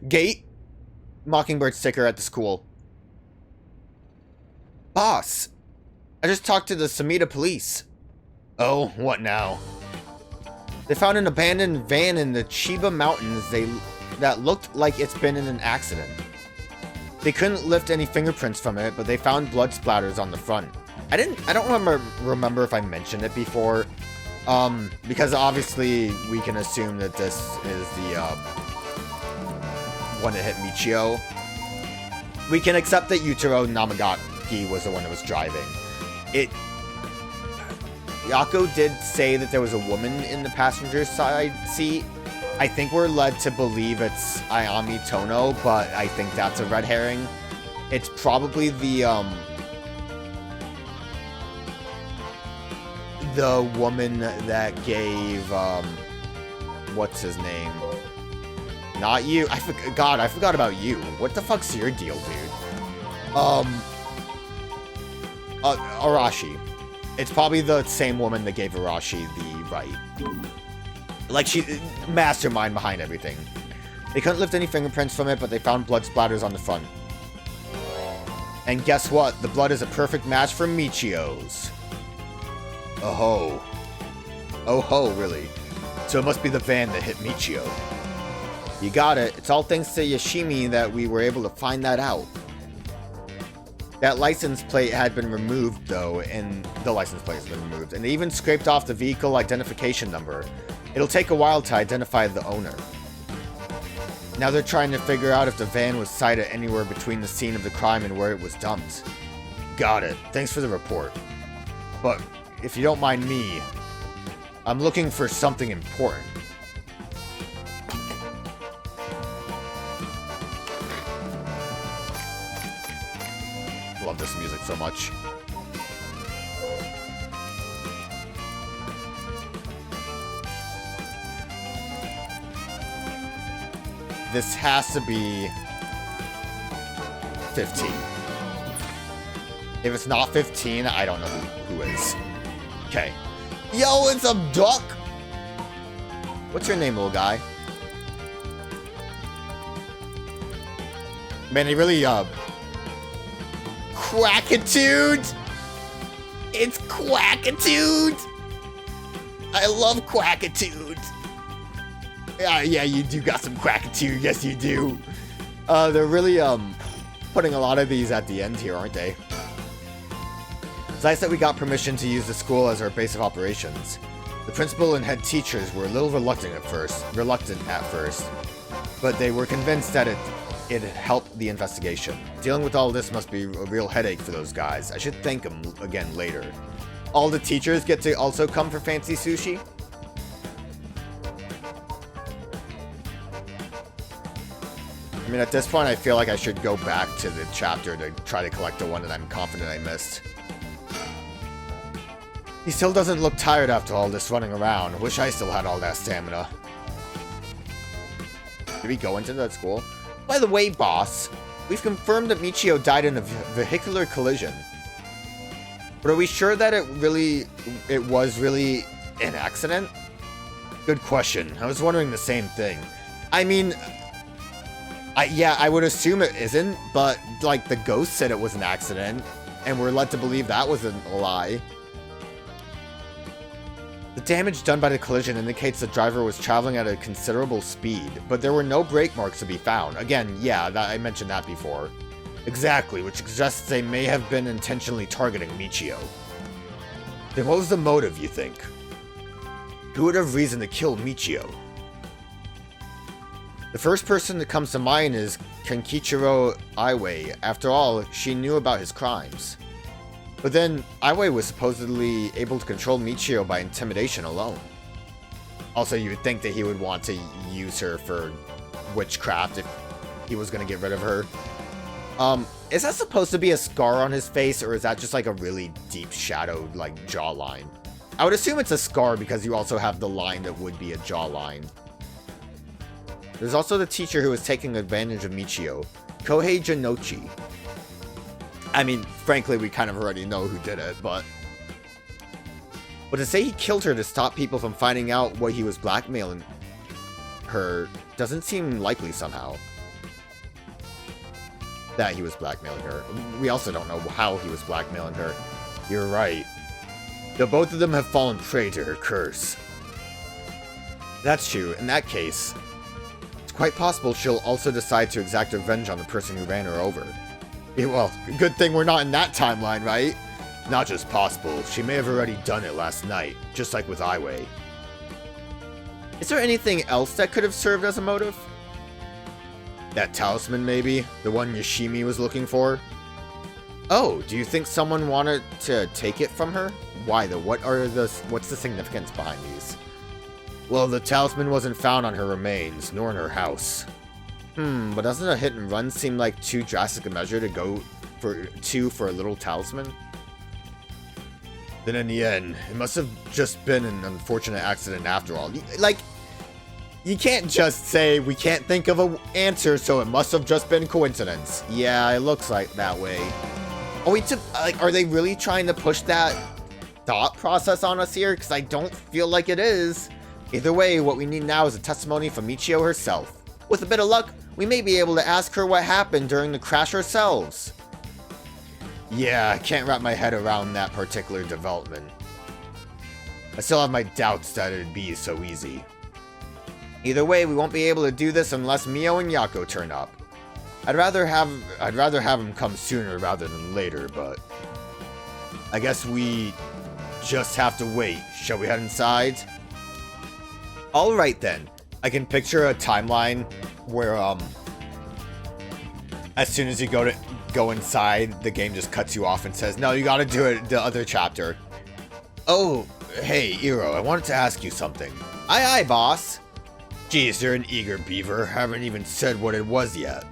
Gate? Mockingbird sticker at the school. Boss! I just talked to the Sumida police. Oh, what now? They found an abandoned van in the Chiba Mountains that looked like it's been in an accident. They couldn't lift any fingerprints from it, but they found blood splatters on the front. I don't remember if I mentioned it before, because obviously we can assume that this is the one that hit Michio. We can accept that Yutaro Namagaki was the one that was driving. Yako did say that there was a woman in the passenger side seat. I think we're led to believe it's Ayami Tono, but I think that's a red herring. It's probably the woman that gave, what's his name? Not you. I forgot about you. What the fuck's your deal, dude? Arashi. It's probably the same woman that gave Arashi the right. Like, she, mastermind behind everything. They couldn't lift any fingerprints from it, but they found blood splatters on the front. And guess what? The blood is a perfect match for Michio's. Oh ho. Oh ho, really? So it must be the van that hit Michio. You got it. It's all thanks to Yoshimi that we were able to find that out. That license plate had been removed, though, and the license plate has been removed, and they even scraped off the vehicle identification number. It'll take a while to identify the owner. Now they're trying to figure out if the van was sighted anywhere between the scene of the crime and where it was dumped. Got it. Thanks for the report. But, if you don't mind me, I'm looking for something important. Love this music so much. This has to be 15. If it's not 15, I don't know who is. Okay. Yo, it's a duck! What's your name, little guy? Man, he really, Quackitude! It's Quackitude! I love Quackitude! Yeah, you do got some Quackitude, yes you do. They're really, putting a lot of these at the end here, aren't they? It's nice that we got permission to use the school as our base of operations. The principal and head teachers were a little reluctant at first, but they were convinced that it helped the investigation. Dealing with all this must be a real headache for those guys. I should thank them again later. All the teachers get to also come for fancy sushi? I mean, at this point, I feel like I should go back to the chapter to try to collect the one that I'm confident I missed. He still doesn't look tired after all this running around. Wish I still had all that stamina. Did we go into that school? By the way, boss, we've confirmed that Michio died in a vehicular collision. But are we sure that it was really an accident? Good question. I was wondering the same thing. I mean, yeah, I would assume it isn't, but, like, the ghost said it was an accident, and we're led to believe that was a lie. The damage done by the collision indicates the driver was traveling at a considerable speed, but there were no brake marks to be found. Again, yeah, I mentioned that before. Exactly, which suggests they may have been intentionally targeting Michio. Then what was the motive, you think? Who would have reason to kill Michio? The first person that comes to mind is Kenkichiro Iway. After all, she knew about his crimes. But then, Iway was supposedly able to control Michio by intimidation alone. Also, you would think that he would want to use her for witchcraft if he was going to get rid of her. Is that supposed to be a scar on his face, or is that just like a really deep shadowed, like, jawline? I would assume it's a scar because you also have the line that would be a jawline. There's also the teacher who was taking advantage of Michio, Kohei Janochi. I mean, frankly, we kind of already know who did it, but to say he killed her to stop people from finding out what he was blackmailing her doesn't seem likely somehow. that he was blackmailing her. We also don't know how he was blackmailing her. You're right. Though both of them have fallen prey to her curse. That's true. In that case, it's quite possible she'll also decide to exact revenge on the person who ran her over. Yeah, well, good thing we're not in that timeline, right? Not just possible, she may have already done it last night, just like with Aiwei. Is there anything else that could have served as a motive? That talisman, maybe? The one Yoshimi was looking for? Oh, do you think someone wanted to take it from her? Why though? What's the significance behind these? Well, the talisman wasn't found on her remains, nor in her house. But doesn't a hit and run seem like too drastic a measure to go for a little talisman? Then in the end, it must have just been an unfortunate accident after all. Like, you can't just say, we can't think of an answer, so it must have just been coincidence. Yeah, it looks like that way. Are they really trying to push that thought process on us here? Because I don't feel like it is. Either way, what we need now is a testimony from Michio herself. With a bit of luck, we may be able to ask her what happened during the crash ourselves. Yeah, I can't wrap my head around that particular development. I still have my doubts that it'd be so easy. Either way, we won't be able to do this unless Mio and Yako turn up. I'd rather have them come sooner rather than later, but I guess we just have to wait. Shall we head inside? Alright then. I can picture a timeline where as soon as you go inside, the game just cuts you off and says, no, you gotta do it the other chapter. Oh, hey, Iro, I wanted to ask you something. Aye, boss. Geez, you're an eager beaver. Haven't even said what it was yet.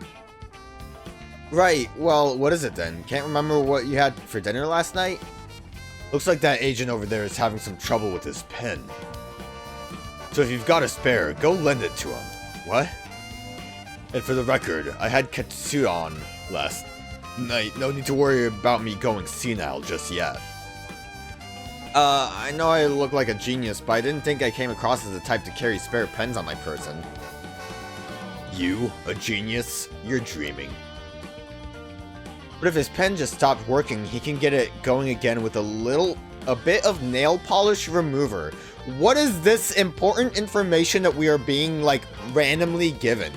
Right, well, what is it then? Can't remember what you had for dinner last night? Looks like that agent over there is having some trouble with his pen. So if you've got a spare, go lend it to him. What? And for the record, I had Katsuon last night. No need to worry about me going senile just yet. I know I look like a genius, but I didn't think I came across as the type to carry spare pens on my person. You? A genius? You're dreaming. But if his pen just stopped working, he can get it going again with a bit of nail polish remover. What is this important information that we are being, like, randomly given?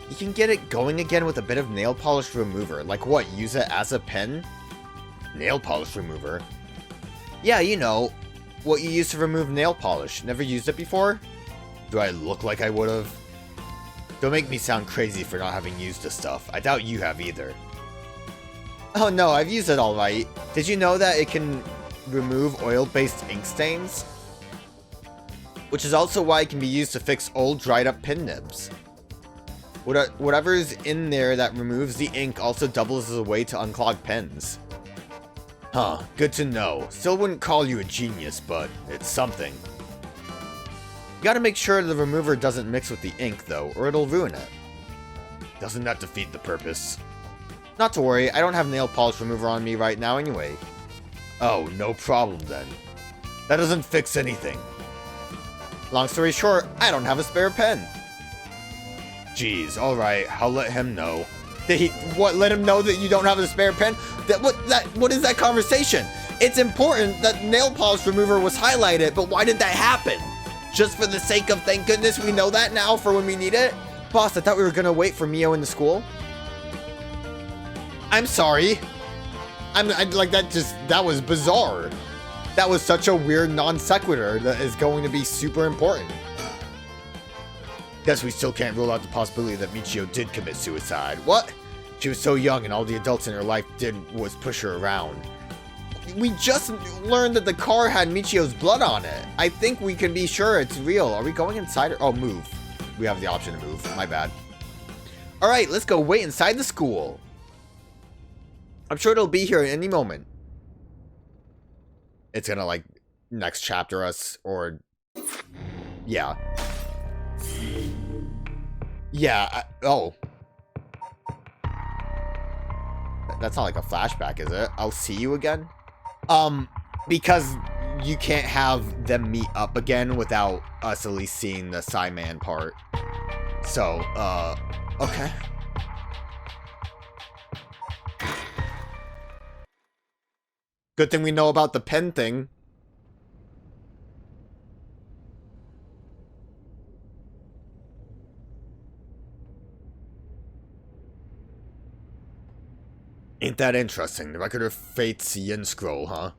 You can get it going again with a bit of nail polish remover. Like what, use it as a pen? Nail polish remover? Yeah, you know, what you use to remove nail polish. Never used it before? Do I look like I would've? Don't make me sound crazy for not having used the stuff. I doubt you have either. Oh no, I've used it alright. Did you know that it can remove oil-based ink stains? Which is also why it can be used to fix old dried up pen nibs. Whatever's in there that removes the ink also doubles as a way to unclog pens. Huh, good to know. Still wouldn't call you a genius, but it's something. You gotta make sure the remover doesn't mix with the ink though, or it'll ruin it. Doesn't that defeat the purpose? Not to worry, I don't have nail polish remover on me right now anyway. Oh, no problem then. That doesn't fix anything. Long story short, I don't have a spare pen. Jeez, alright, I'll let him know. Let him know that you don't have a spare pen? What is that conversation? It's important that nail polish remover was highlighted, but why did that happen? Just for the sake of thank goodness we know that now for when we need it? Boss, I thought we were gonna wait for Mio in the school. I'm sorry. That was bizarre. That was such a weird non sequitur that is going to be super important. Guess we still can't rule out the possibility that Michio did commit suicide. What? She was so young and all the adults in her life did was push her around. We just learned that the car had Michio's blood on it. I think we can be sure it's real. Are we going inside? Oh, move. We have the option to move. My bad. Alright, let's go wait inside the school. I'm sure it'll be here at any moment. It's gonna, like, next chapter us, or... Yeah. Yeah, oh. That's not like a flashback, is it? I'll see you again? Because you can't have them meet up again without us at least seeing the Psyman part. So, Okay. Good thing we know about the pen thing. Ain't that interesting? The Record of Fate's Yin Scroll, huh?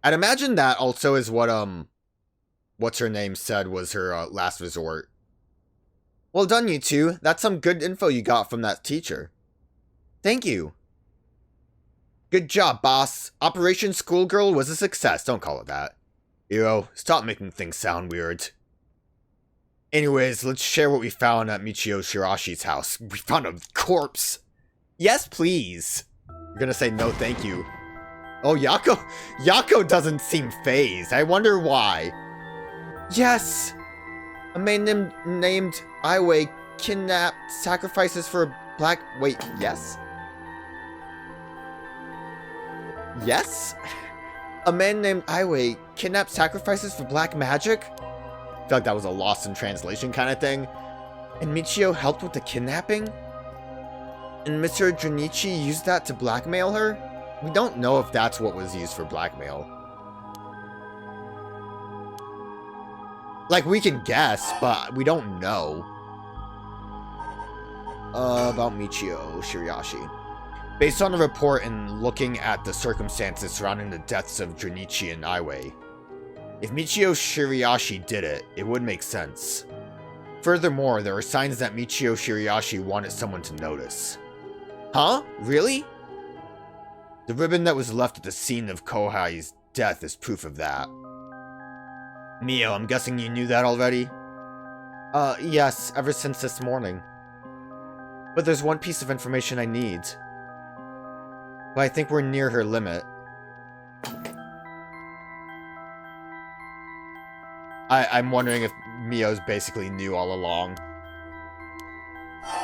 I'd imagine that also is what, what's her name said was her, last resort. Well done, you two. That's some good info you got from that teacher. Thank you. Good job, boss. Operation Schoolgirl was a success. Don't call it that. Hiro, stop making things sound weird. Anyways, let's share what we found at Michio Shirashi's house. We found a corpse. Yes, please. You're gonna say no thank you. Oh, Yako doesn't seem fazed. I wonder why. Yes. A man named Iway kidnapped sacrifices for black... Wait, yes? Yes? A man named Iway kidnapped sacrifices for black magic? I feel like that was a lost in translation kind of thing. And Michio helped with the kidnapping? And Mr. Junichi used that to blackmail her? We don't know if that's what was used for blackmail. Like, we can guess, but we don't know. About Michio Shirashi. Based on the report and looking at the circumstances surrounding the deaths of Junichi and Iway, if Michio Shirashi did it, it would make sense. Furthermore, there are signs that Michio Shirashi wanted someone to notice. Huh? Really? The ribbon that was left at the scene of Kohai's death is proof of that. Mio, I'm guessing you knew that already? Yes, ever since this morning. But there's one piece of information I need. But I think we're near her limit. I'm wondering if Mio's basically knew all along.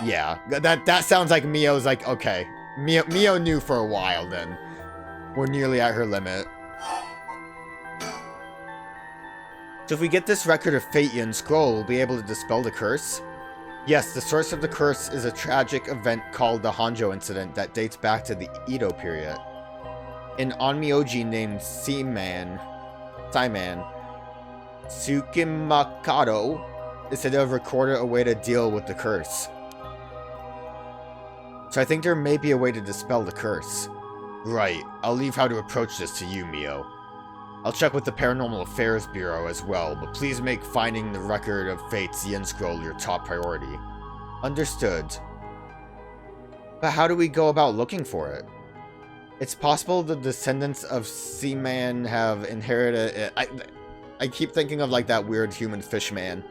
Yeah, that sounds like Mio's like, okay. Mio knew for a while then. We're nearly at her limit. So if we get this Record of Fate Yin Scroll, we'll be able to dispel the curse? Yes, the source of the curse is a tragic event called the Honjo incident that dates back to the Edo period. An onmyoji named Saiman Tsukimakado is said to have recorded a way to deal with the curse. So I think there may be a way to dispel the curse. Right, I'll leave how to approach this to you, Mio. I'll check with the Paranormal Affairs Bureau as well, but please make finding the Record of Fate's Yin Scroll your top priority. Understood. But how do we go about looking for it? It's possible the descendants of Seaman have inherited it. I keep thinking of like that weird human fish man.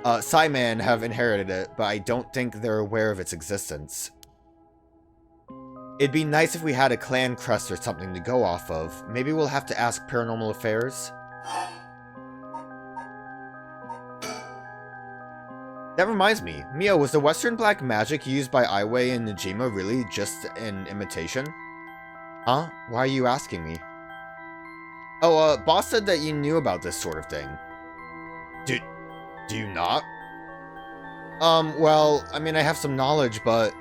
Saiman have inherited it, but I don't think they're aware of its existence. It'd be nice if we had a clan crest or something to go off of. Maybe we'll have to ask Paranormal Affairs. That reminds me, Mio, was the Western black magic used by Iway and Najima really just an imitation? Huh? Why are you asking me? Oh, boss said that you knew about this sort of thing. Do you not? Well, I mean, I have some knowledge, but...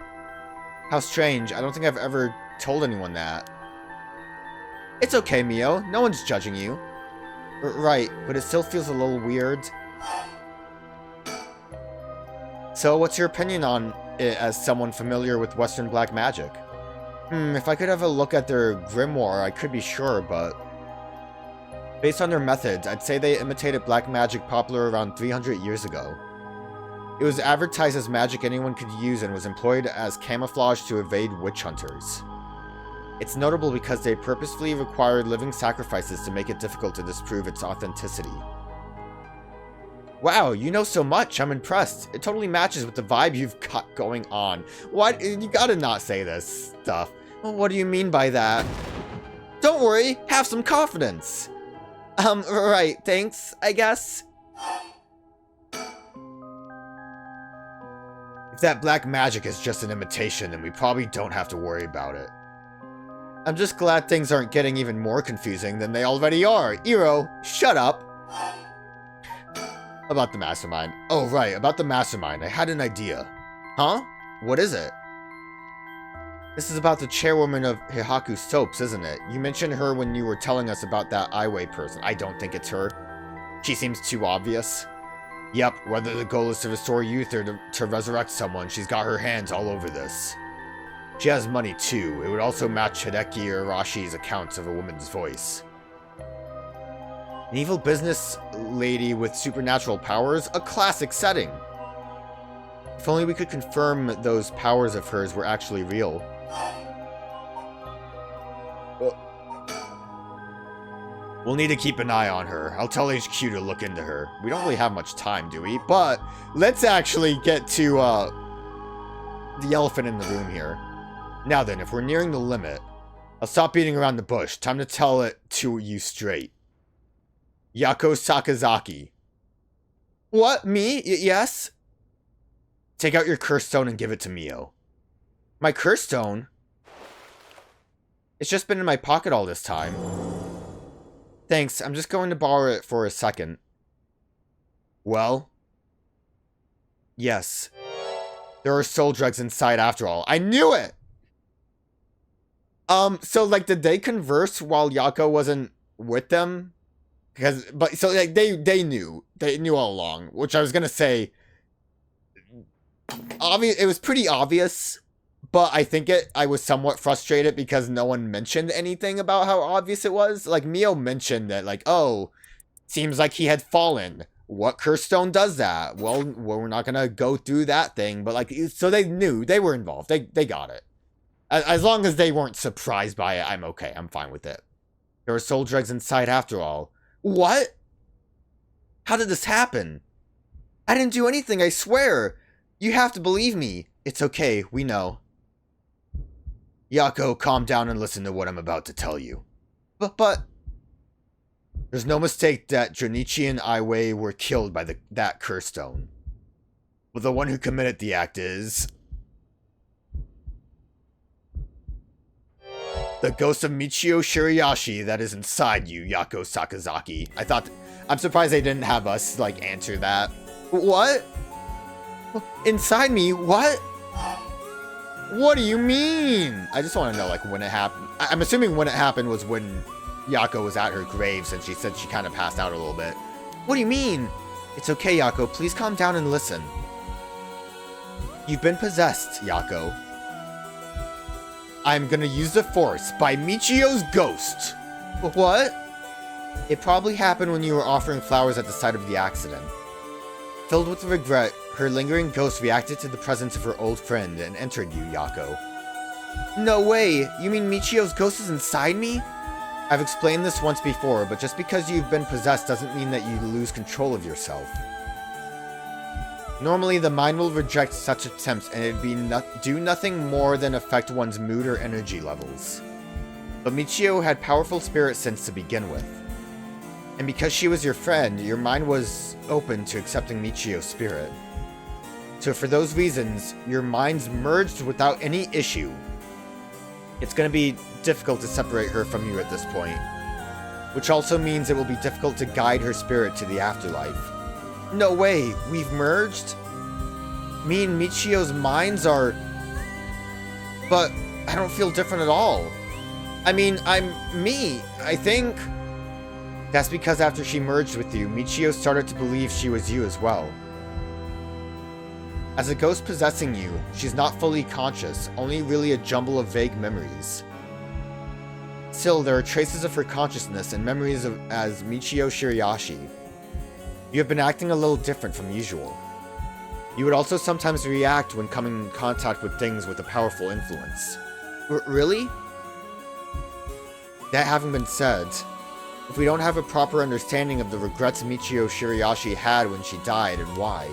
How strange. I don't think I've ever told anyone that. It's okay, Mio. No one's judging you. Right, but it still feels a little weird. So, what's your opinion on it as someone familiar with Western black magic? If I could have a look at their grimoire, I could be sure, but... Based on their methods, I'd say they imitated black magic popular around 300 years ago. It was advertised as magic anyone could use and was employed as camouflage to evade witch hunters. It's notable because they purposefully required living sacrifices to make it difficult to disprove its authenticity. Wow, you know so much, I'm impressed. It totally matches with the vibe you've got going on. What? You gotta not say this stuff. Well, what do you mean by that? Don't worry, have some confidence. Right, thanks, I guess. If that black magic is just an imitation, then we probably don't have to worry about it. I'm just glad things aren't getting even more confusing than they already are. Iro, shut up. About the mastermind. Oh, right, about the mastermind. I had an idea. Huh? What is it? This is about the chairwoman of Hihaku Soaps, isn't it? You mentioned her when you were telling us about that Aiwei person. I don't think it's her. She seems too obvious. Yep, whether the goal is to restore youth or to resurrect someone, she's got her hands all over this. She has money too. It would also match Hideki Arashi's accounts of a woman's voice. An evil business lady with supernatural powers? A classic setting. If only we could confirm those powers of hers were actually real. We'll need to keep an eye on her. I'll tell HQ to look into her. We don't really have much time, do we? But let's actually get to the elephant in the room here. Now then, if we're nearing the limit, I'll stop beating around the bush. Time to tell it to you straight. Yako Sakazaki. What? Me? Yes? Take out your curse stone and give it to Mio. My curse stone? It's just been in my pocket all this time. Thanks, I'm just going to borrow it for a second. Well? Yes. There are soul drugs inside after all. I knew it! So, like, did they converse while Yako wasn't with them? So, like, they knew. They knew all along. Which I was gonna say... It was pretty obvious, but I think I was somewhat frustrated because no one mentioned anything about how obvious it was. Like, Mio mentioned that, like, oh, seems like he had fallen. What curse stone does that? Well, we're not gonna go through that thing, but, like, so they knew. They were involved. They got it. As long as they weren't surprised by it, I'm okay. I'm fine with it. There are soul drugs inside after all. What? How did this happen? I didn't do anything, I swear. You have to believe me. It's okay, we know. Yako, calm down and listen to what I'm about to tell you. But... There's no mistake that Junichi and Aiwei were killed by that curse stone. But the one who committed the act is... the ghost of Michio Shirayashi that is inside you, Yako Sakazaki. I'm surprised they didn't have us, like, answer that. What? Inside me? What? What do you mean? I just want to know, like, when it happened. I'm assuming when it happened was when Yako was at her grave, since she said she kind of passed out a little bit. What do you mean? It's okay, Yako. Please calm down and listen. You've been possessed, Yako. I'm gonna use the force by Michio's ghost. What? It probably happened when you were offering flowers at the site of the accident. Filled with regret, her lingering ghost reacted to the presence of her old friend and entered you, Yako. No way! You mean Michio's ghost is inside me? I've explained this once before, but just because you've been possessed doesn't mean that you lose control of yourself. Normally, the mind will reject such attempts and it'd do nothing more than affect one's mood or energy levels. But Michio had powerful spirit sense to begin with. And because she was your friend, your mind was open to accepting Michio's spirit. So for those reasons, your minds merged without any issue. It's going to be difficult to separate her from you at this point. Which also means it will be difficult to guide her spirit to the afterlife. No way, we've merged? Me and Michio's minds are... But I don't feel different at all. I mean, I'm me, I think. That's because after she merged with you, Michio started to believe she was you as well. As a ghost possessing you, she's not fully conscious, only really a jumble of vague memories. Still, there are traces of her consciousness and memories as Michio Shirayashi. You have been acting a little different from usual. You would also sometimes react when coming in contact with things with a powerful influence. Really? That having been said, if we don't have a proper understanding of the regrets Michio Shirayashi had when she died and why,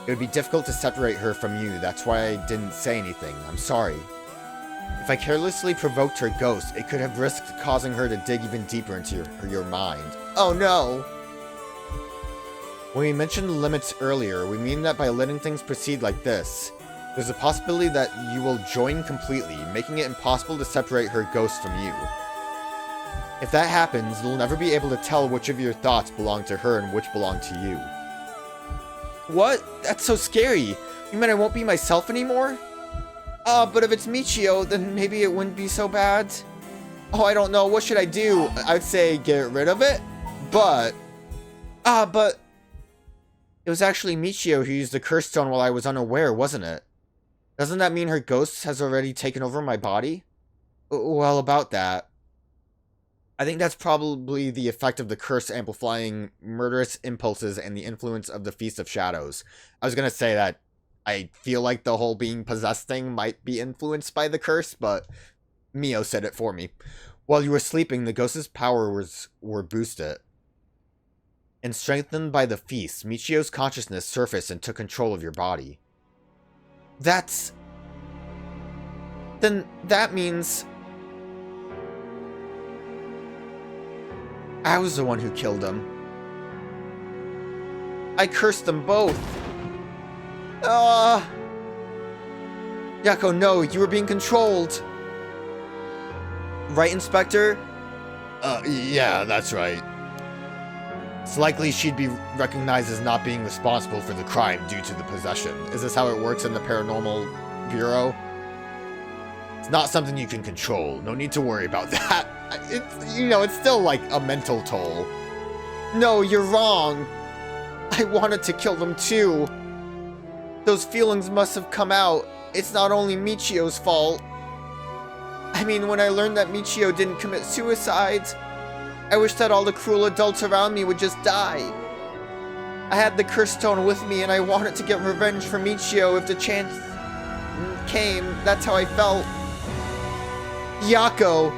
it would be difficult to separate her from you. That's why I didn't say anything. I'm sorry. If I carelessly provoked her ghost, it could have risked causing her to dig even deeper into your mind. Oh no! When we mentioned the limits earlier, we mean that by letting things proceed like this, there's a possibility that you will join completely, making it impossible to separate her ghost from you. If that happens, you'll never be able to tell which of your thoughts belong to her and which belong to you. What? That's so scary! You mean I won't be myself anymore? But if it's Michio, then maybe it wouldn't be so bad. Oh, I don't know. What should I do? I'd say get rid of it. But it was actually Michio who used the curse stone while I was unaware, wasn't it? Doesn't that mean her ghost has already taken over my body? Well, about that. I think that's probably the effect of the curse amplifying murderous impulses and the influence of the Feast of Shadows. I was gonna say that I feel like the whole being possessed thing might be influenced by the curse, but Mio said it for me. While you were sleeping, the ghost's powers were boosted. And strengthened by the feast, Michio's consciousness surfaced and took control of your body. Then that means I was the one who killed him. I cursed them both. Yako, no, you were being controlled. Right, Inspector? Yeah, that's right. It's likely she'd be recognized as not being responsible for the crime due to the possession. Is this how it works in the Paranormal Bureau? It's not something you can control. No need to worry about that. It's still like a mental toll. No, you're wrong. I wanted to kill them too. Those feelings must have come out. It's not only Michio's fault. I mean, when I learned that Michio didn't commit suicide, I wish that all the cruel adults around me would just die. I had the curse stone with me and I wanted to get revenge for Michio if the chance came. That's how I felt. Yako,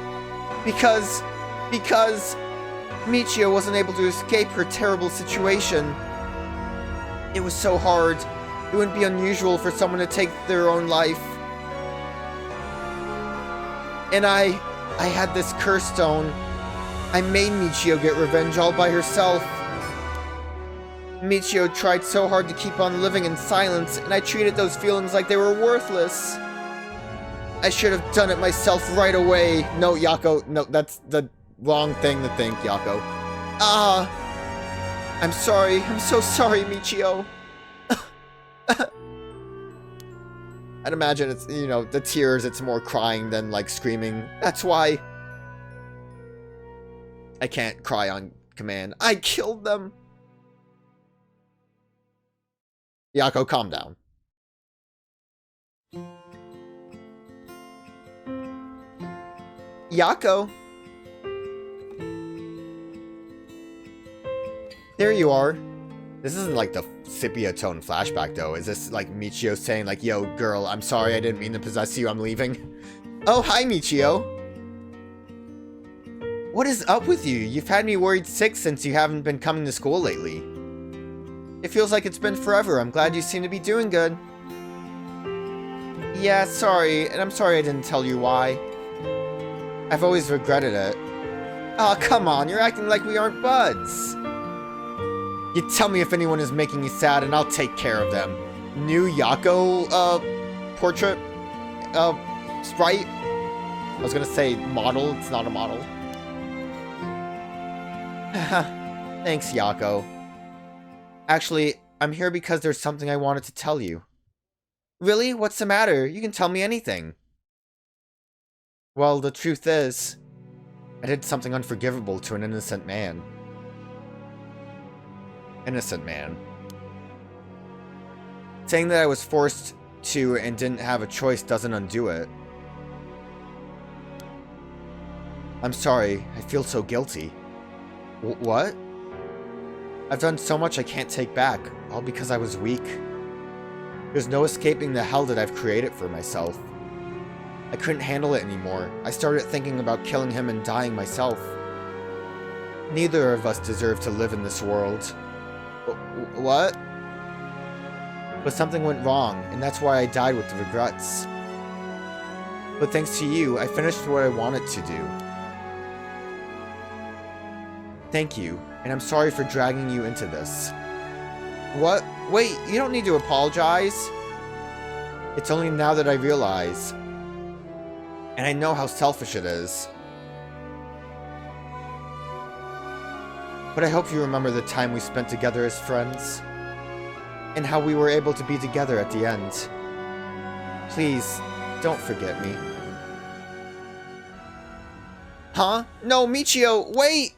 because Michio wasn't able to escape her terrible situation. It was so hard. It wouldn't be unusual for someone to take their own life. And I had this curse stone. I made Michio get revenge all by herself. Michio tried so hard to keep on living in silence, and I treated those feelings like they were worthless. I should have done it myself right away. No, Yako, no, that's the wrong thing to think, Yako. I'm sorry. I'm so sorry, Michio. I'd imagine it's, the tears, it's more crying than, like, screaming. That's why I can't cry on command. I killed them. Yako, calm down. Yako. There you are. This isn't like the sepia tone flashback though. Is this like Michio saying like, yo girl, I'm sorry, I didn't mean to possess you, I'm leaving? Oh, hi Michio. What is up with you? You've had me worried sick since you haven't been coming to school lately. It feels like it's been forever. I'm glad you seem to be doing good. Yeah, sorry, and I'm sorry I didn't tell you why. I've always regretted it. Aw, come on, you're acting like we aren't buds. You tell me if anyone is making you sad and I'll take care of them. New Yako, portrait? Sprite? I was gonna say model, it's not a model. Thanks, Yako. Actually, I'm here because there's something I wanted to tell you. Really? What's the matter? You can tell me anything. Well, the truth is, I did something unforgivable to an innocent man. Innocent man. Saying that I was forced to and didn't have a choice doesn't undo it. I'm sorry, I feel so guilty. What? I've done so much I can't take back, all because I was weak. There's no escaping the hell that I've created for myself. I couldn't handle it anymore. I started thinking about killing him and dying myself. Neither of us deserve to live in this world. What? But something went wrong, and that's why I died with the regrets. But thanks to you, I finished what I wanted to do. Thank you, and I'm sorry for dragging you into this. What? Wait, you don't need to apologize. It's only now that I realize. And I know how selfish it is. But I hope you remember the time we spent together as friends. And how we were able to be together at the end. Please, don't forget me. Huh? No, Michio, wait!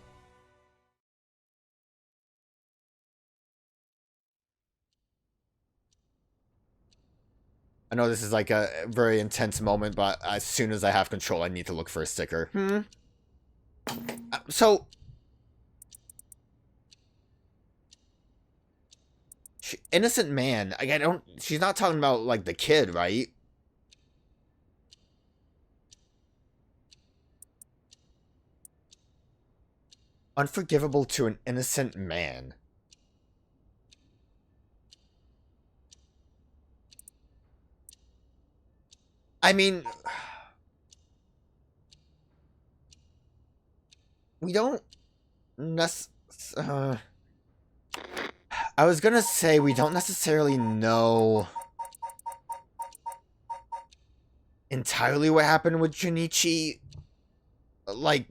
I know this is like a very intense moment, but as soon as I have control, I need to look for a sticker. So... innocent man. I don't... she's not talking about, like, the kid, right? Unforgivable to an innocent man. I mean... we don't... I was gonna say we don't necessarily know entirely what happened with Junichi. Like,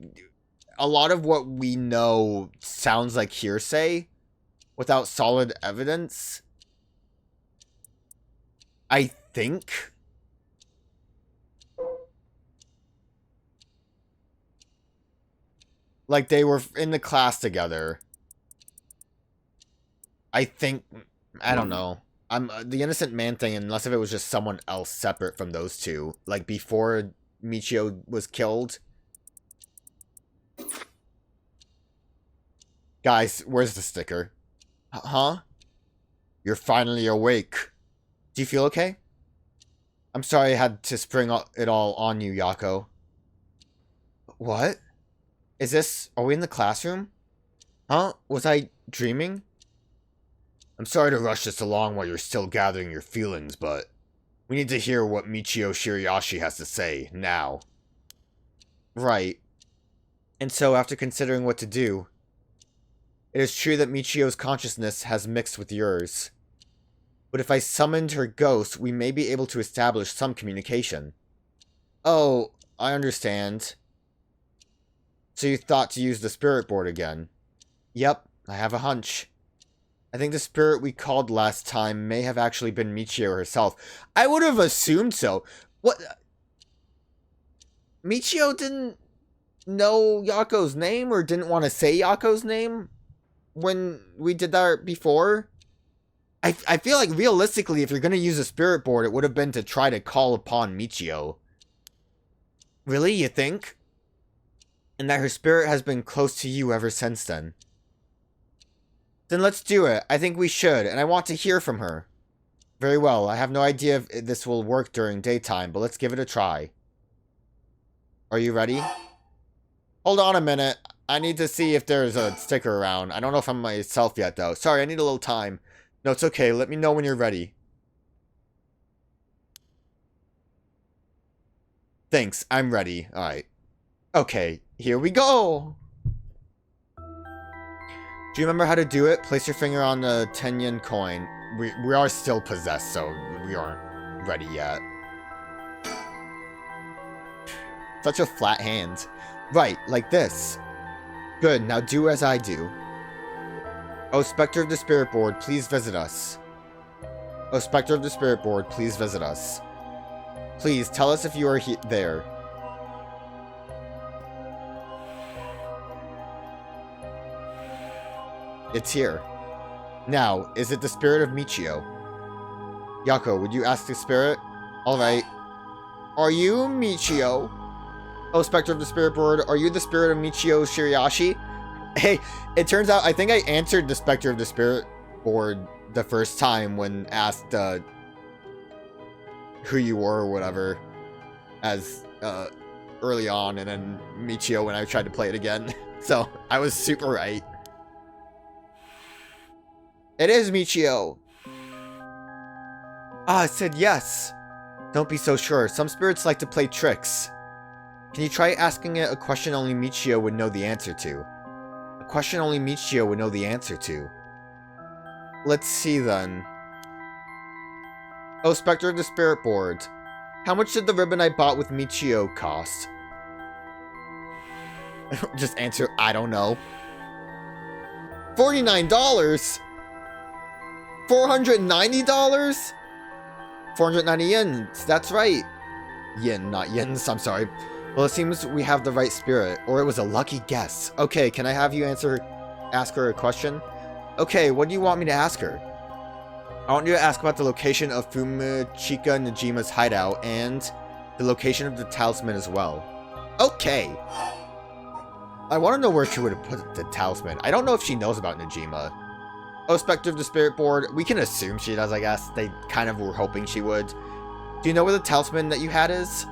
a lot of what we know sounds like hearsay without solid evidence. I think. Like, they were in the class together. I think, I don't know. The innocent man thing, unless if it was just someone else separate from those two. Like, before Michio was killed. Guys, where's the sticker? Huh? You're finally awake. Do you feel okay? I'm sorry I had to spring it all on you, Yako. What? Is this... are we in the classroom? Huh? Was I dreaming? I'm sorry to rush this along while you're still gathering your feelings, but we need to hear what Michio Shiraishi has to say, now. Right. And so, after considering what to do, it is true that Michio's consciousness has mixed with yours. But if I summoned her ghost, we may be able to establish some communication. Oh, I understand. So you thought to use the spirit board again? Yep, I have a hunch. I think the spirit we called last time may have actually been Michio herself. I would have assumed so. What? Michio didn't know Yako's name or didn't want to say Yako's name when we did that before? I feel like realistically, if you're going to use a spirit board, it would have been to try to call upon Michio. Really, you think? And that her spirit has been close to you ever since then. Then let's do it. I think we should, and I want to hear from her. Very well, I have no idea if this will work during daytime, but let's give it a try. Are you ready? Hold on a minute. I need to see if there's a sticker around. I don't know if I'm myself yet, though. Sorry, I need a little time. No, it's okay. Let me know when you're ready. Thanks, I'm ready. Alright. Okay, here we go! Do you remember how to do it? Place your finger on the 10-yen coin. We are still possessed, so we aren't ready yet. Such a flat hand. Right, like this. Good, now do as I do. Oh, Spectre of the Spirit Board, please visit us. Oh, Spectre of the Spirit Board, please visit us. Please, tell us if you are there. It's here. Now, is it the spirit of Michio? Yako, would you ask the spirit? Alright. Are you Michio? Oh, Spectre of the Spirit Board, are you the spirit of Michio Shiraishi? Hey, it turns out I think I answered the Spectre of the Spirit Board the first time when asked who you were or whatever as early on, and then Michio when I tried to play it again. So, I was super right. It is Michio! Ah, it said yes! Don't be so sure. Some spirits like to play tricks. Can you try asking it a question only Michio would know the answer to? A question only Michio would know the answer to. Let's see then. Oh, Spectre of the Spirit Board. How much did the ribbon I bought with Michio cost? Just answer, I don't know. $49! $490? 490 yen, that's right. Yen, not yens, I'm sorry. Well, it seems we have the right spirit, or it was a lucky guess. Okay, can I have you ask her a question? Okay, what do you want me to ask her? I want you to ask about the location of Fumichika Najima's hideout, and the location of the talisman as well. Okay. I want to know where she would have put the talisman. I don't know if she knows about Najima. Oh, Spectre of the Spirit Board. We can assume she does, I guess. They kind of were hoping she would. Do you know where the talisman that you had is?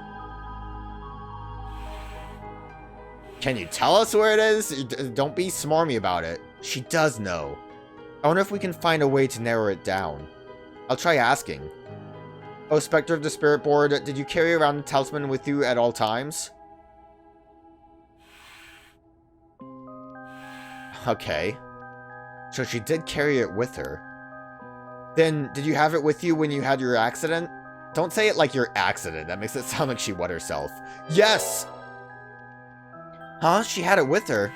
Can you tell us where it is? Don't be smarmy about it. She does know. I wonder if we can find a way to narrow it down. I'll try asking. Oh, Spectre of the Spirit Board, did you carry around the talisman with you at all times? Okay. So she did carry it with her. Then, did you have it with you when you had your accident? Don't say it like your accident. That makes it sound like she wet herself. Yes! Huh? She had it with her.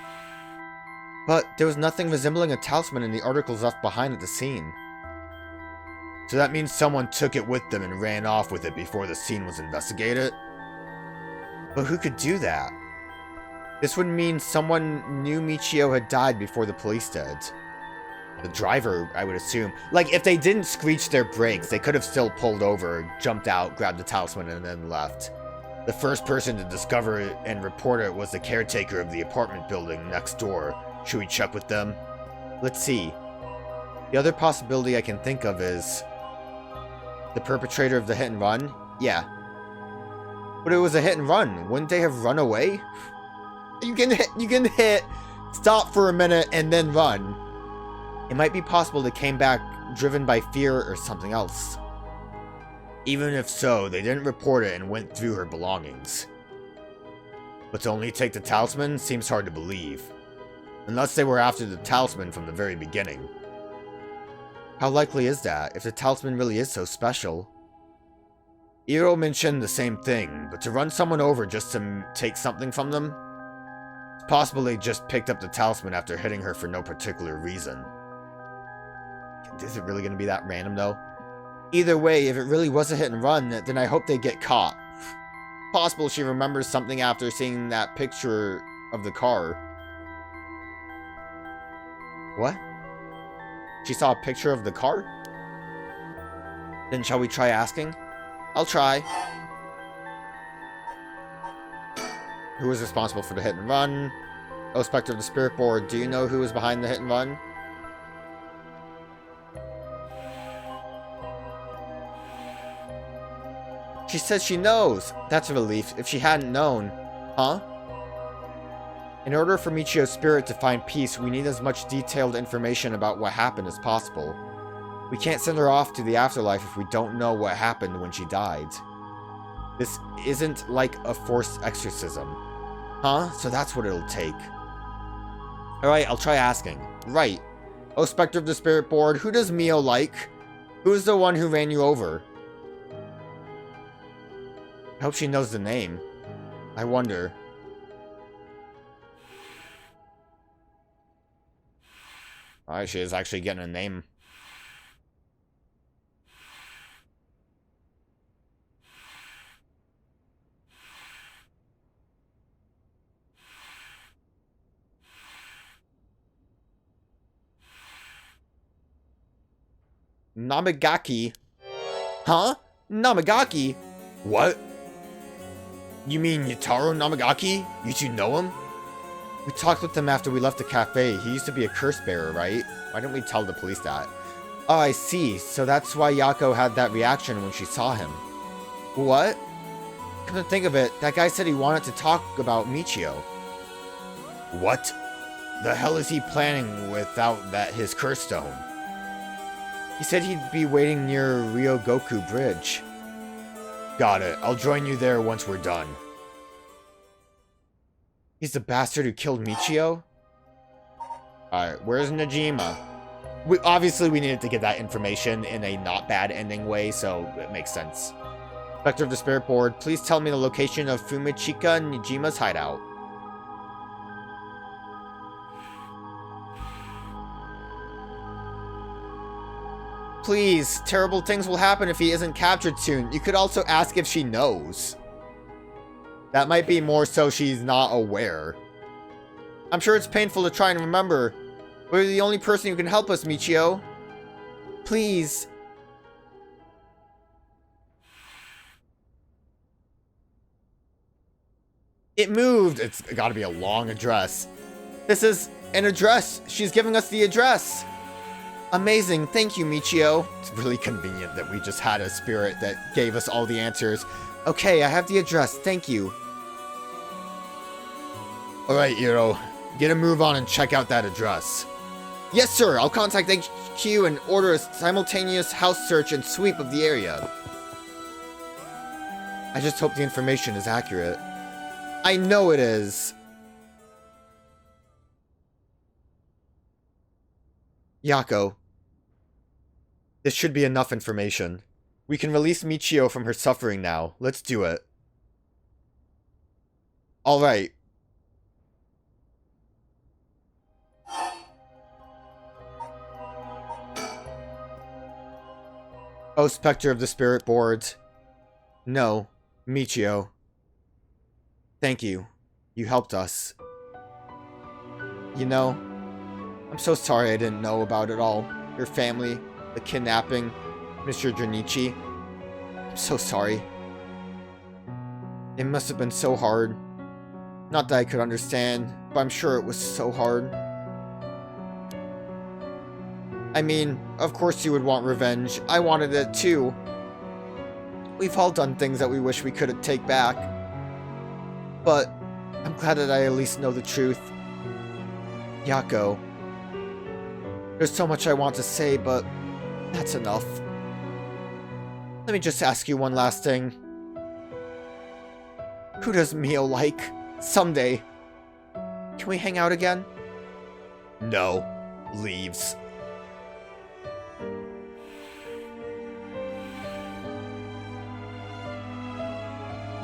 But there was nothing resembling a talisman in the articles left behind at the scene. So that means someone took it with them and ran off with it before the scene was investigated? But who could do that? This would mean someone knew Michio had died before the police did. The driver, I would assume. Like, if they didn't screech their brakes, they could have still pulled over, jumped out, grabbed the talisman, and then left. The first person to discover it and report it was the caretaker of the apartment building next door. Should we check with them? Let's see. The other possibility I can think of is the perpetrator of the hit and run? Yeah. But it was a hit and run. Wouldn't they have run away? You can hit, stop for a minute, and then run. It might be possible they came back driven by fear or something else. Even if so, they didn't report it and went through her belongings. But to only take the talisman seems hard to believe. Unless they were after the talisman from the very beginning. How likely is that, if the talisman really is so special? Iro mentioned the same thing, but to run someone over just to take something from them? It's possible they just picked up the talisman after hitting her for no particular reason. Is it really going to be that random, though? Either way, if it really was a hit and run, then I hope they get caught. Possible she remembers something after seeing that picture of the car. What? She saw a picture of the car? Then shall we try asking? I'll try. Who was responsible for the hit and run? Oh, Spectre of the Spirit Board, do you know who was behind the hit and run? She says she knows. That's a relief. If she hadn't known. Huh? In order for Michio's spirit to find peace, we need as much detailed information about what happened as possible. We can't send her off to the afterlife if we don't know what happened when she died. This isn't like a forced exorcism. Huh? So that's what it'll take. Alright, I'll try asking. Right. Oh, Spectre of the Spirit Board, who does Mio like? Who's the one who ran you over? I hope she knows the name. I wonder. Alright, she is actually getting a name. Namagaki. Huh? Namagaki? What? You mean Yataro Namagaki? You two know him? We talked with him after we left the cafe. He used to be a curse bearer, right? Why didn't we tell the police that? Oh, I see. So that's why Yako had that reaction when she saw him. What? Come to think of it, that guy said he wanted to talk about Michio. What? The hell is he planning without his curse stone? He said he'd be waiting near Ryogoku Bridge. Got it. I'll join you there once we're done. He's the bastard who killed Michio? Alright, where's Najima? Obviously, we needed to get that information in a not bad ending way, so it makes sense. Spectre of the Spirit Board, please tell me the location of Fumichika Najima's hideout. Please, terrible things will happen if he isn't captured soon. You could also ask if she knows. That might be more so she's not aware. I'm sure it's painful to try and remember. But you're the only person who can help us, Michio. Please. It moved. It's gotta be a long address. This is an address. She's giving us the address. Amazing. Thank you, Michio. It's really convenient that we just had a spirit that gave us all the answers. Okay, I have the address. Thank you. Alright, Hiro. Get a move on and check out that address. Yes, sir. I'll contact HQ and order a simultaneous house search and sweep of the area. I just hope the information is accurate. I know it is. Yako. This should be enough information. We can release Michio from her suffering now. Let's do it. Alright. Oh, Spectre of the Spirit Board. No, Michio. Thank you. You helped us. You know, I'm so sorry I didn't know about it all. Your family, the kidnapping, Mr. Junichi. I'm so sorry. It must have been so hard. Not that I could understand, but I'm sure it was so hard. I mean, of course you would want revenge. I wanted it too. We've all done things that we wish we could take back. But I'm glad that I at least know the truth. Yako. There's so much I want to say, but that's enough. Let me just ask you one last thing. Who does Mio like? Someday. Can we hang out again? No. Leaves.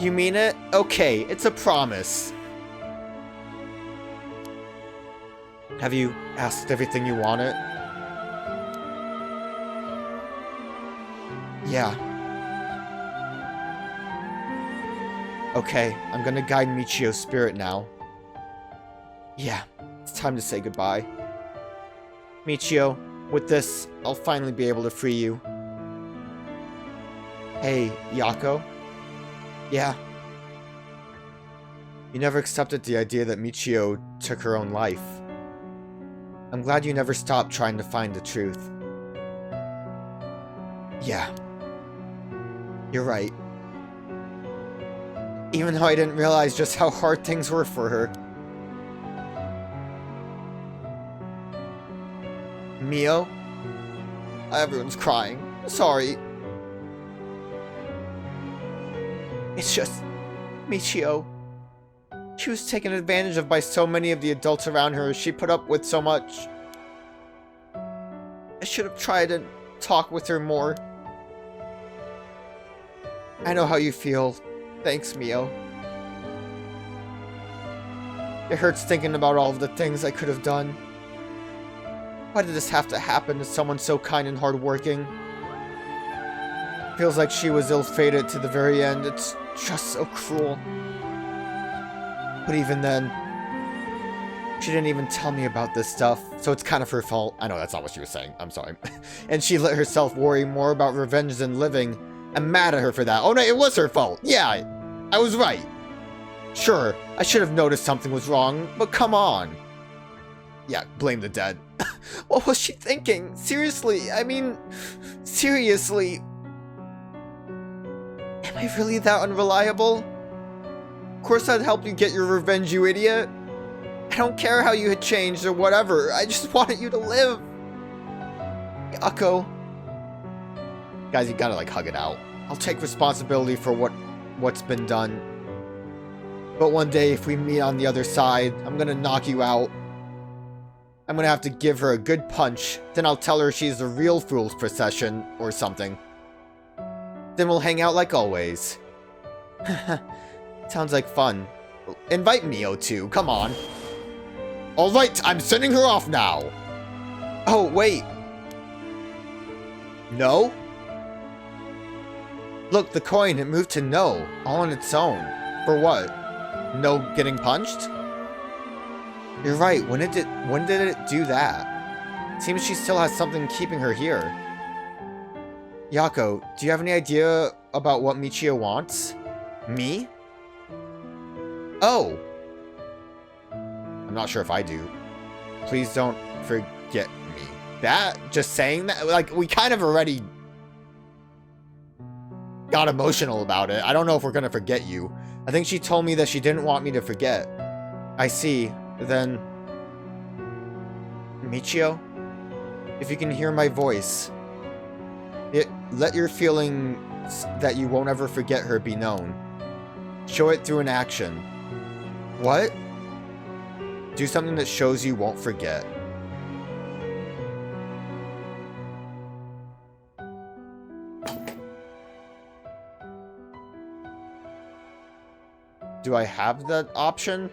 You mean it? Okay, it's a promise. Have you asked everything you wanted? Yeah. Okay, I'm gonna guide Michio's spirit now. Yeah, it's time to say goodbye. Michio, with this, I'll finally be able to free you. Hey, Yako? Yeah. You never accepted the idea that Michio took her own life. I'm glad you never stopped trying to find the truth. Yeah. You're right. Even though I didn't realize just how hard things were for her. Mio? Everyone's crying. Sorry. It's just... Michio. She was taken advantage of by so many of the adults around her. She put up with so much. I should have tried to talk with her more. I know how you feel. Thanks, Mio. It hurts thinking about all of the things I could have done. Why did this have to happen to someone so kind and hardworking? Feels like she was ill-fated to the very end. It's just so cruel. But even then, she didn't even tell me about this stuff, so it's kind of her fault. I know that's not what she was saying. I'm sorry. And she let herself worry more about revenge than living. I'm mad at her for that. Oh no, it was her fault. Yeah, I was right. Sure, I should have noticed something was wrong, but come on. Yeah, blame the dead. What was she thinking? Seriously, I mean, seriously. Am I really that unreliable? Of course I'd help you get your revenge, you idiot. I don't care how you had changed or whatever. I just wanted you to live. Yako. Guys, you gotta like hug it out. I'll take responsibility for what's been done. But one day, if we meet on the other side, I'm gonna knock you out. I'm gonna have to give her a good punch. Then I'll tell her she's the real fool's procession or something. Then we'll hang out like always. Sounds like fun. Invite Mio too, come on. Alright, I'm sending her off now. Oh, wait. No? Look, the coin, it moved to no, all on its own. For what? No getting punched? You're right, when did it do that? Seems she still has something keeping her here. Yako, do you have any idea about what Michio wants? Me? Oh! I'm not sure if I do. Please don't forget me. That? Just saying that? Like, we kind of already got emotional about it. I don't know if we're gonna forget you. I think she told me that she didn't want me to forget. I see. Then... Michio? If you can hear my voice, let your feeling that you won't ever forget her be known. Show it through an action. What? Do something that shows you won't forget. Do I have that option?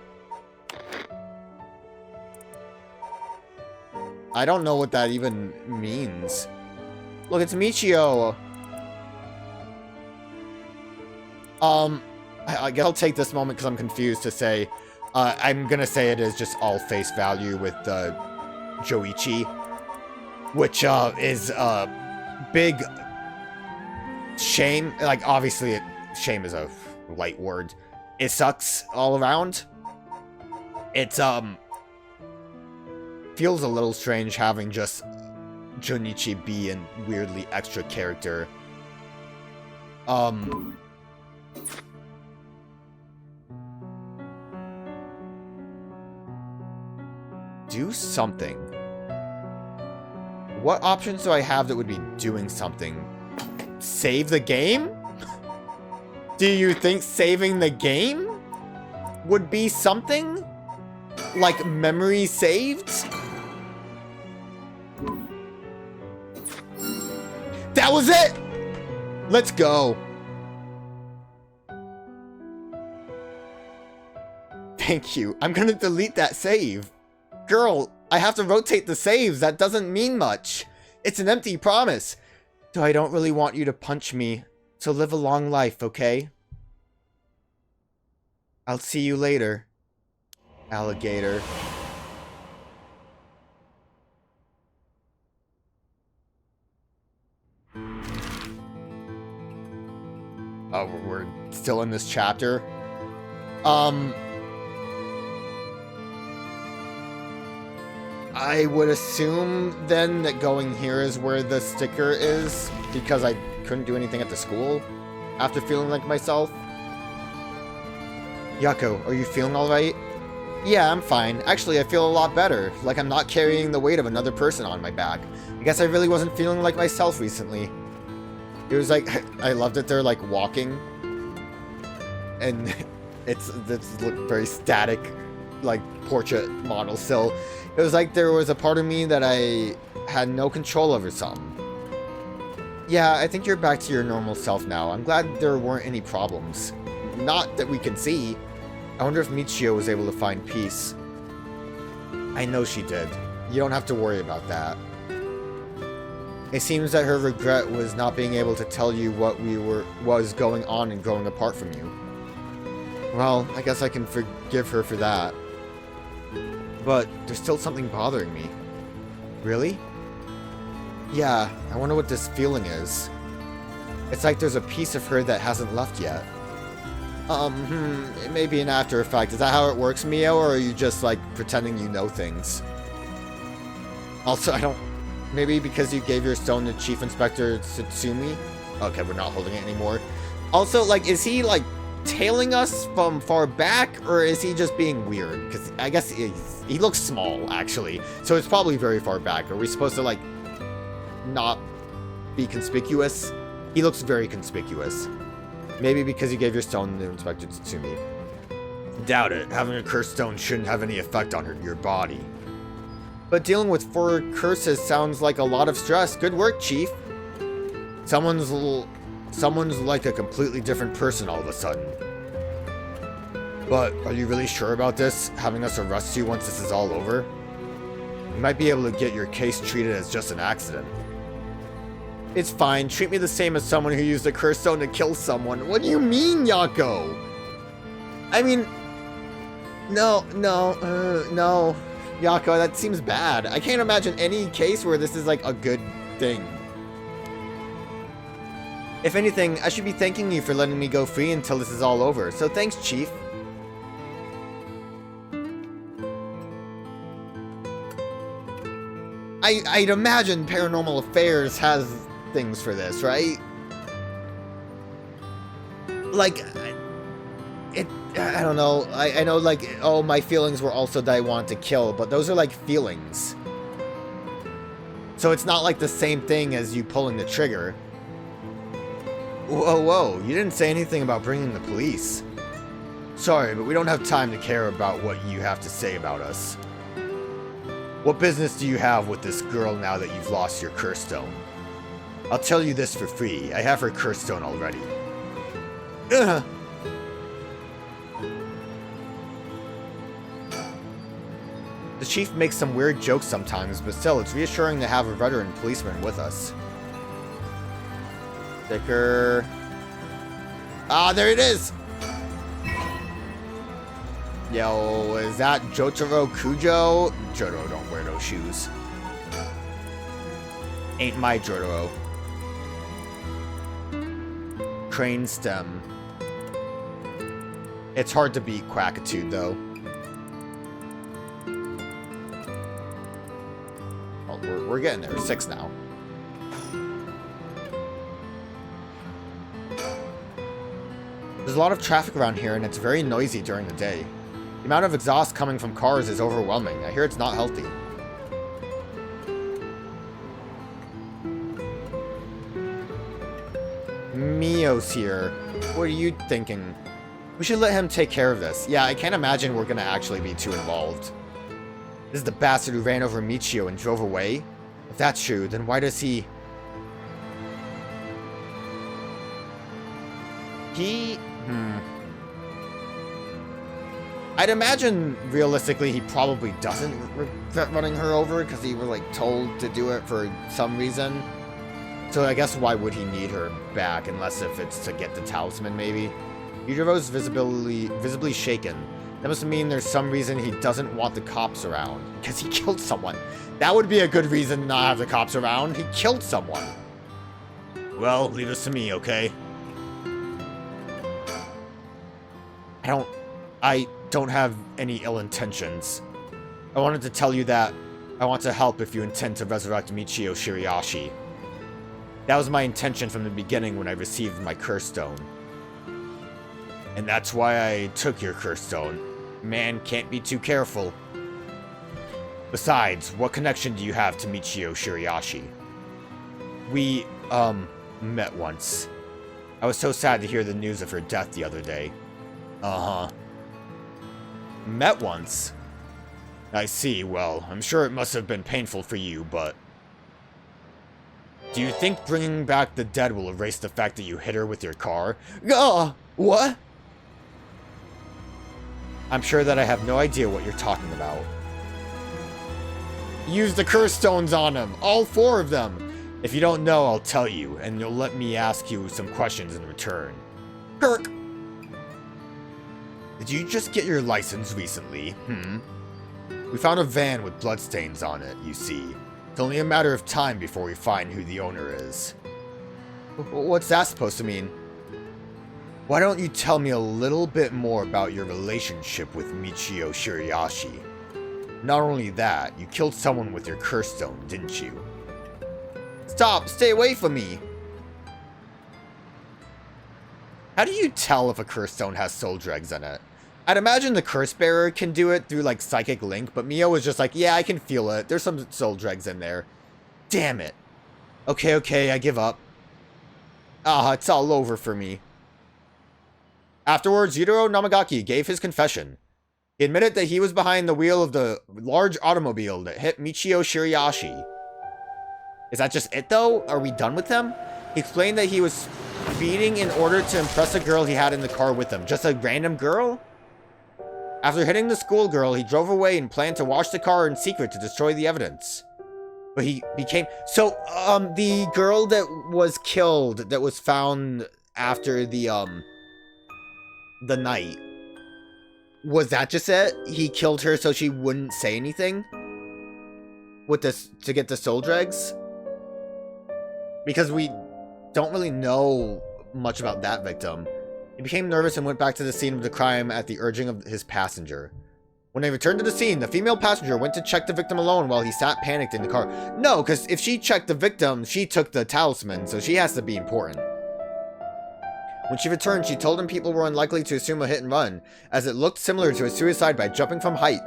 I don't know what that even means. Look, it's Michio. I guess I'll take this moment because I'm confused to say, I'm gonna say it is just all face value with Joichi, which is big shame. Like, obviously, shame is a light word. It sucks all around. It's feels a little strange having just Junichi be a weirdly extra character. Do something. What options do I have that would be doing something? Save the game? Do you think saving the game would be something? Like memory saved? That was it! Let's go. Thank you. I'm gonna delete that save. Girl, I have to rotate the saves. That doesn't mean much. It's an empty promise. So I don't really want you to punch me. So live a long life, okay? I'll see you later, alligator. Oh, we're still in this chapter. I would assume then that going here is where the sticker is, because I couldn't do anything at the school after feeling like myself. Yako, are you feeling alright? Yeah, I'm fine. Actually, I feel a lot better, like I'm not carrying the weight of another person on my back. I guess I really wasn't feeling like myself recently. It was like, I loved it. They're like walking, and it's very static, like portrait model still. It was like there was a part of me that I had no control over some. Yeah, I think you're back to your normal self now. I'm glad there weren't any problems. Not that we can see. I wonder if Michio was able to find peace. I know she did. You don't have to worry about that. It seems that her regret was not being able to tell you what was going on and growing apart from you. Well, I guess I can forgive her for that. But there's still something bothering me. Really? Yeah, I wonder what this feeling is. It's like there's a piece of her that hasn't left yet. It may be an after effect. Is that how it works, Mio, or are you just, like, pretending you know things? Also, I don't... Maybe because you gave your stone to Chief Inspector Tsutsumi? Okay, we're not holding it anymore. Also, like, is he, like, tailing us from far back, or is he just being weird? Because I guess he looks small, actually. So it's probably very far back. Are we supposed to, like, not be conspicuous? He looks very conspicuous. Maybe because you gave your stone to Inspector Tsutsumi. Doubt it. Having a cursed stone shouldn't have any effect on your body. But dealing with 4 curses sounds like a lot of stress. Good work, Chief. Someone's like a completely different person all of a sudden. But are you really sure about this? Having us arrest you once this is all over? You might be able to get your case treated as just an accident. It's fine. Treat me the same as someone who used a curse stone to kill someone. What do you mean, Yoko? I mean... No. Yako, that seems bad. I can't imagine any case where this is, like, a good thing. If anything, I should be thanking you for letting me go free until this is all over. So thanks, Chief. I'd imagine Paranormal Affairs has things for this, right? Like... I don't know. I know, like, oh, my feelings were also that I want to kill, but those are, like, feelings. So it's not, like, the same thing as you pulling the trigger. Whoa, you didn't say anything about bringing the police. Sorry, but we don't have time to care about what you have to say about us. What business do you have with this girl now that you've lost your curse stone? I'll tell you this for free. I have her curse stone already. Ugh. The chief makes some weird jokes sometimes, but still, it's reassuring to have a veteran policeman with us. Sticker. Ah, there it is! Yo, is that Jotaro Kujo? Jotaro don't wear those shoes. Ain't my Jotaro. Crane stem. It's hard to beat Quackitude, though. We're getting there. 6 now. There's a lot of traffic around here, and it's very noisy during the day. The amount of exhaust coming from cars is overwhelming. I hear it's not healthy. Mio's here. What are you thinking? We should let him take care of this. Yeah, I can't imagine we're gonna actually be too involved. This is the bastard who ran over Michio and drove away? If that's true, then why does he... I'd imagine, realistically, he probably doesn't regret running her over because he was, like, told to do it for some reason. So I guess why would he need her back, unless if it's to get the talisman, maybe? Yujiro's visibly shaken. That must mean there's some reason he doesn't want the cops around. Because he killed someone. That would be a good reason to not have the cops around. He killed someone. Well, leave this to me, okay? I don't have any ill intentions. I wanted to tell you that I want to help if you intend to resurrect Michio Shiriashi. That was my intention from the beginning when I received my curse stone. And that's why I took your curse stone. Man can't be too careful. Besides, what connection do you have to Michio Shiriashi? We, met once. I was so sad to hear the news of her death the other day. Uh-huh. Met once? I see, well, I'm sure it must have been painful for you, but... Do you think bringing back the dead will erase the fact that you hit her with your car? What? I'm sure that I have no idea what you're talking about. Use the curse stones on him! All 4 of them! If you don't know, I'll tell you, and you'll let me ask you some questions in return. Kirk! Did you just get your license recently? We found a van with bloodstains on it, you see. It's only a matter of time before we find who the owner is. What's that supposed to mean? Why don't you tell me a little bit more about your relationship with Michio Shiriashi? Not only that, you killed someone with your curse stone, didn't you? Stop! Stay away from me! How do you tell if a curse stone has soul dregs in it? I'd imagine the curse bearer can do it through, like, psychic link, but Mio was just like, yeah, I can feel it. There's some soul dregs in there. Damn it. Okay, I give up. It's all over for me. Afterwards, Yutaro Namagaki gave his confession. He admitted that he was behind the wheel of the large automobile that hit Michio Shiriashi. Is that just it, though? Are we done with him? He explained that he was speeding in order to impress a girl he had in the car with him. Just a random girl? After hitting the schoolgirl, he drove away and planned to wash the car in secret to destroy the evidence. But he became... So, the girl that was killed, that was found after the night, was that just it? He killed her so she wouldn't say anything? With this, to get the soul dregs? Because we don't really know much about that victim. He became nervous and went back to the scene of the crime at the urging of his passenger. When they returned to the scene, the female passenger went to check the victim alone while he sat panicked in the car. No, because if she checked the victim, she took the talisman, so she has to be important. When she returned, she told him people were unlikely to assume a hit and run, as it looked similar to a suicide by jumping from height.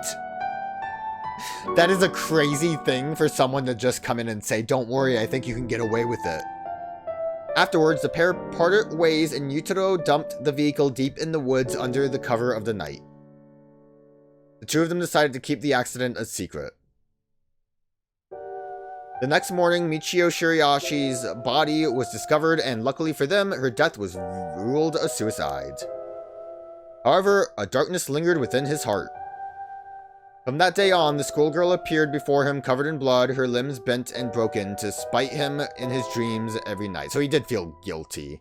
That is a crazy thing for someone to just come in and say, "Don't worry, I think you can get away with it." Afterwards, the pair parted ways and Yutaro dumped the vehicle deep in the woods under the cover of the night. The two of them decided to keep the accident a secret. The next morning, Michio Shirayoshi's body was discovered, and luckily for them, her death was ruled a suicide. However, a darkness lingered within his heart. From that day on, the schoolgirl appeared before him covered in blood, her limbs bent and broken, to spite him in his dreams every night. So he did feel guilty.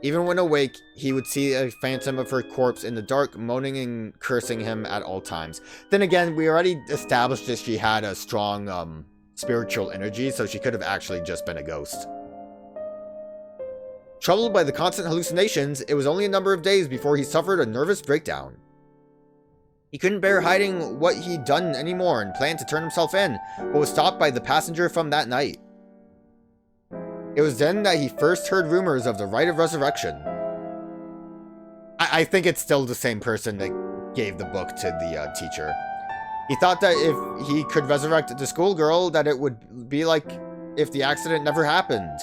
Even when awake, he would see a phantom of her corpse in the dark, moaning and cursing him at all times. Then again, we already established that she had a strong, spiritual energy, so she could have actually just been a ghost. Troubled by the constant hallucinations, it was only a number of days before he suffered a nervous breakdown. He couldn't bear hiding what he'd done anymore and planned to turn himself in, but was stopped by the passenger from that night. It was then that he first heard rumors of the Rite of Resurrection. I think it's still the same person that gave the book to the teacher. He thought that if he could resurrect the schoolgirl, that it would be like if the accident never happened.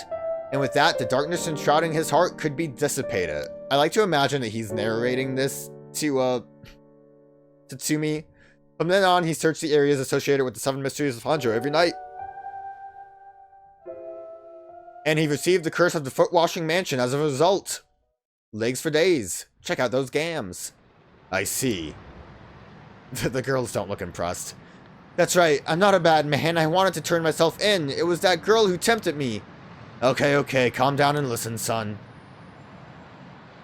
And with that, the darkness enshrouding his heart could be dissipated. I like to imagine that he's narrating this to Tsumi. From then on, he searched the areas associated with the Seven Mysteries of Honjo every night. And he received the curse of the foot-washing mansion as a result. Legs for days. Check out those gams. I see. The girls don't look impressed. That's right, I'm not a bad man. I wanted to turn myself in. It was that girl who tempted me. Okay, calm down and listen, son.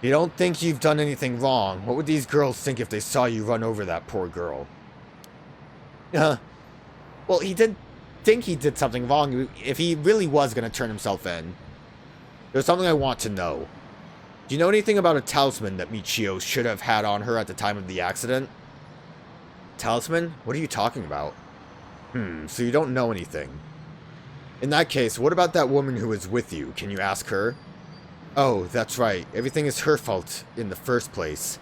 You don't think you've done anything wrong. What would these girls think if they saw you run over that poor girl? Well, he did think he did something wrong if he really was going to turn himself in. There's something I want to know. Do you know anything about a talisman that Michio should have had on her at the time of the accident? Talisman? What are you talking about? So you don't know anything. In that case, what about that woman who was with you? Can you ask her? Oh, that's right. Everything is her fault in the first place.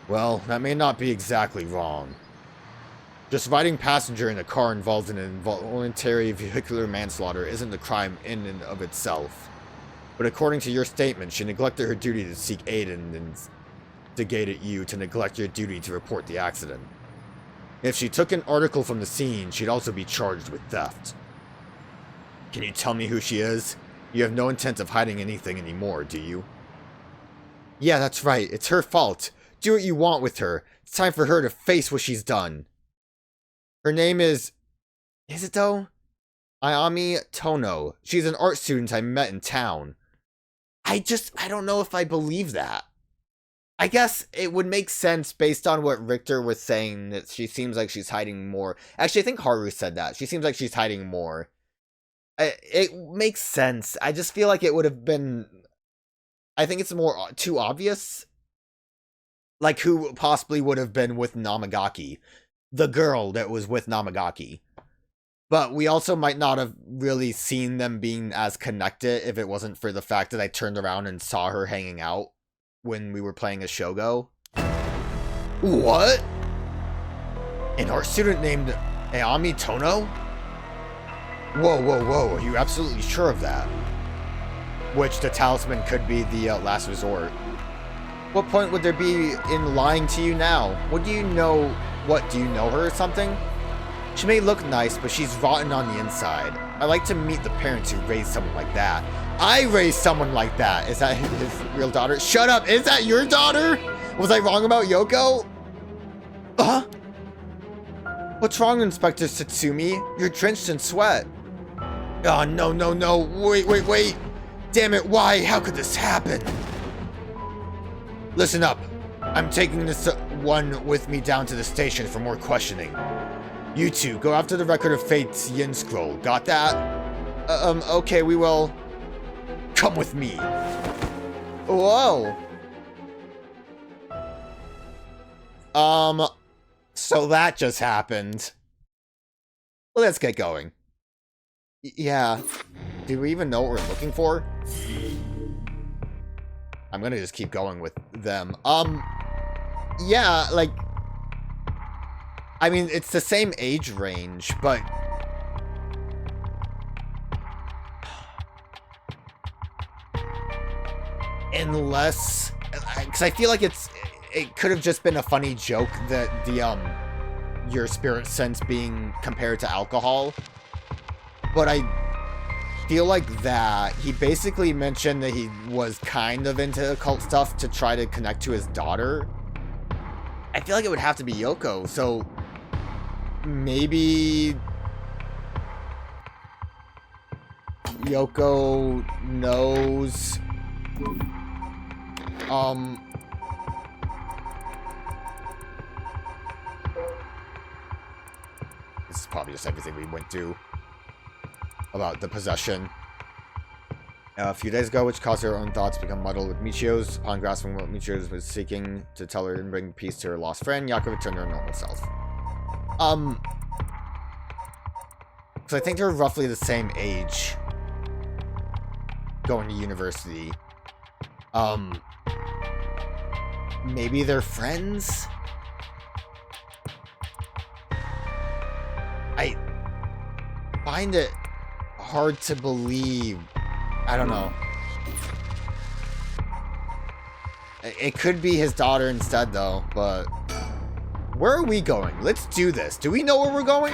Well, that may not be exactly wrong. Just riding passenger in a car involved in involuntary vehicular manslaughter isn't a crime in and of itself. But according to your statement, she neglected her duty to seek aid and instigated you to neglect your duty to report the accident. If she took an article from the scene, she'd also be charged with theft. Can you tell me who she is? You have no intent of hiding anything anymore, do you? Yeah, that's right. It's her fault. Do what you want with her. It's time for her to face what she's done. Her name is it though? Ayami Tono. She's an art student I met in town. I don't know if I believe that. I guess it would make sense based on what Richter was saying, that she seems like she's hiding more. Actually, I think Haru said that. She seems like she's hiding more. It makes sense. I just feel like it would have been... I think it's more too obvious. Like who possibly would have been with Namagaki. The girl that was with Namagaki. But we also might not have really seen them being as connected if it wasn't for the fact that I turned around and saw her hanging out when we were playing as Shogo. What? An art student named Ayami Tono? Whoa, are you absolutely sure of that? Which the talisman could be the last resort. What point would there be in lying to you now? What do you know? What, do you know her or something? She may look nice, but she's rotten on the inside. I like to meet the parents who raised someone like that. I raised someone like that. Is that his real daughter? Shut up! Is that your daughter? Was I wrong about Yoko? What What's wrong, Inspector Satsumi? You're drenched in sweat. Oh, no. Wait. Damn it, why? How could this happen? Listen up. I'm taking this one with me down to the station for more questioning. You two, go after the Record of Fate's Yin Scroll. Got that? Okay, we will. Come with me. Whoa. So that just happened. Let's get going. Yeah. Do we even know what we're looking for? I'm gonna just keep going with them. Yeah, like... I mean, it's the same age range, but... Unless... Because I feel like it could have just been a funny joke that the, your spirit sense being compared to alcohol. But I feel like that he basically mentioned that he was kind of into occult stuff to try to connect to his daughter. I feel like it would have to be Yoko, so maybe Yoko knows this is probably just everything we went through about the possession. A few days ago, which caused her own thoughts to become muddled with Michio's. Upon grasping what Michio was seeking to tell her and bring peace to her lost friend, Yako returned to her normal self. Because I think they're roughly the same age. Going to university. Maybe they're friends? I find it hard to believe. I don't know. It could be his daughter instead, though, but... Where are we going? Let's do this. Do we know where we're going?